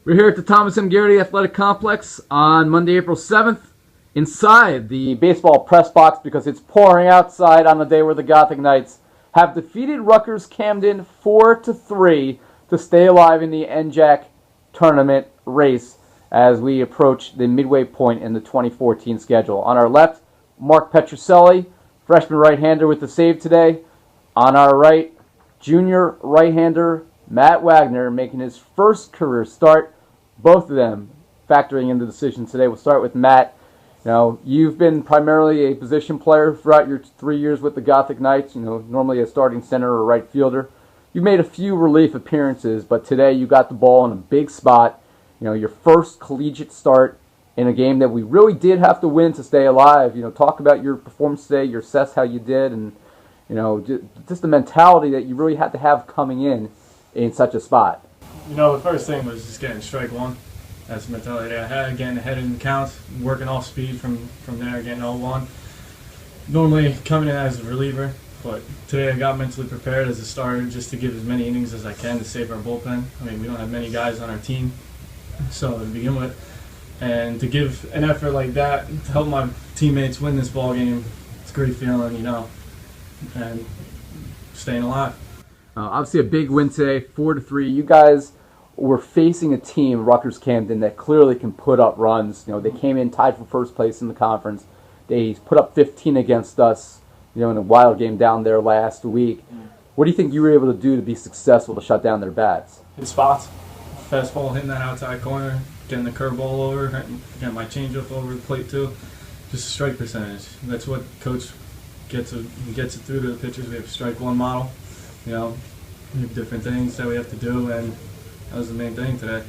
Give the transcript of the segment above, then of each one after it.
We're here at the Thomas M. Garrity Athletic Complex on Monday, April 7th, inside the baseball press box because it's pouring outside on the day where the Gothic Knights have defeated Rutgers-Camden 4-3 to stay alive in the NJAC tournament race as we approach the midway point in the 2014 schedule. On our left, Mark Petrucelli, freshman right-hander with the save today. On our right, junior right-hander Matt Wagner making his first career start. Both of them factoring in the decision today. We'll start with Matt. Now, you've been primarily a position player throughout your 3 years with the Gothic Knights, normally a starting center or right fielder. You've made a few relief appearances, but today you got the ball in a big spot. Your first collegiate start in a game that we really did have to win to stay alive. Talk about your performance today, your assess how you did, and just the mentality that you really had to have coming in such a spot. The first thing was just getting strike one. That's the mentality I had, getting ahead in the counts, working off speed from there, getting 0-1. Normally coming in as a reliever, but today I got mentally prepared as a starter just to give as many innings as I can to save our bullpen. I mean, we don't have many guys on our team, so to begin with, and to give an effort like that to help my teammates win this ball game, it's a great feeling, and staying alive. Obviously a big win today, 4-3. You guys were facing a team, Rutgers-Camden, that clearly can put up runs. They came in tied for first place in the conference. They put up 15 against us, in a wild game down there last week. What do you think you were able to do to be successful to shut down their bats? Hit spots. Fastball hitting that outside corner, getting the curveball over, getting my changeup over the plate too. Just a strike percentage. That's what coach gets it through to the pitchers. We have a strike one model. We have different things that we have to do, and that was the main thing today.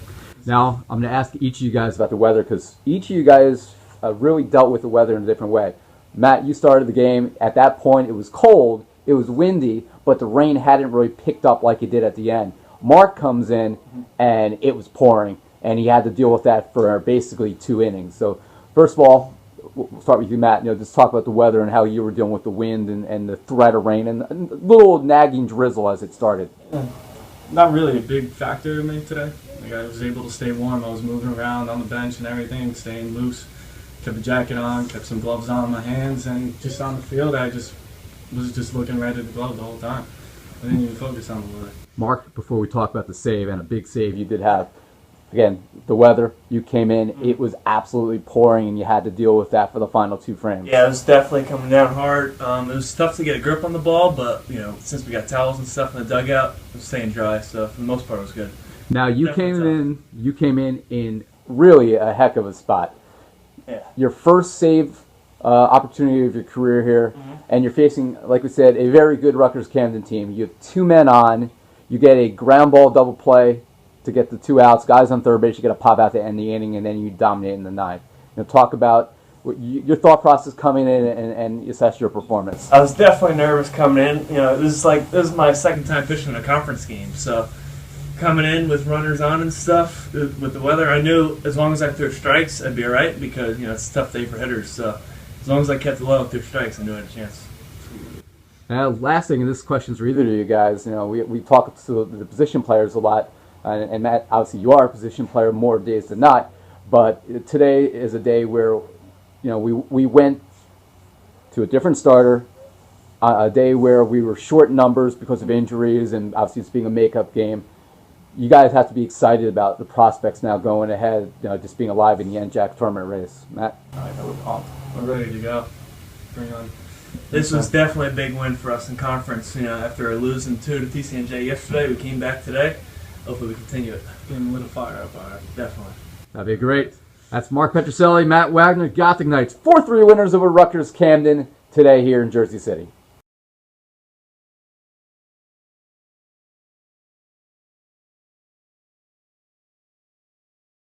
Now, I'm going to ask each of you guys about the weather because each of you guys really dealt with the weather in a different way. Matt, you started the game. At that point, it was cold, it was windy, but the rain hadn't really picked up like it did at the end. Mark comes in, and it was pouring, and he had to deal with that for basically 2 innings. So, first of all, we'll start with you, Matt. Just talk about the weather and how you were dealing with the wind and the threat of rain and a little nagging drizzle as it started. Not really a big factor to me today. I was able to stay warm. I was moving around on the bench and everything, staying loose. Kept a jacket on, kept some gloves on my hands, and just on the field, I was just looking right at the glove the whole time. I didn't even focus on the weather. Mark, before we talk about the save, and a big save you did have, again, the weather, you came in, it was absolutely pouring, and you had to deal with that for the final 2 frames. Yeah, it was definitely coming down hard. It was tough to get a grip on the ball, but, since we got towels and stuff in the dugout, it was staying dry, so for the most part it was good. Now, you came in really a heck of a spot. Yeah. Your first save opportunity of your career here, and you're facing, like we said, a very good Rutgers-Camden team. You have 2 men on, you get a ground ball double play to get the 2 outs, guys on third base, you got to pop out to end the inning, and then you dominate in the 9th. Talk about your thought process coming in and assess your performance. I was definitely nervous coming in. This is my second time pitching in a conference game, so coming in with runners on and stuff with the weather, I knew as long as I threw strikes, I'd be all right because it's a tough day for hitters. So as long as I kept it low and threw strikes, I knew I had a chance. Last thing, and this question's for either of you guys. We talk to the position players a lot. And Matt, obviously you are a position player more days than not, but today is a day where, we went to a different starter, a day where we were short numbers because of injuries, and obviously it's being a makeup game. You guys have to be excited about the prospects now going ahead, just being alive in the NJAC tournament race. Matt? We're pumped. We're ready to go. Bring on. This was definitely a big win for us in conference. After losing 2 to TCNJ yesterday, we came back today. Hopefully we continue it. Getting a little fire up on it. Definitely. That'd be great. That's Mark Petrucelli, Matt Wagner, Gothic Knights, 4-3 winners over Rutgers-Camden today here in Jersey City.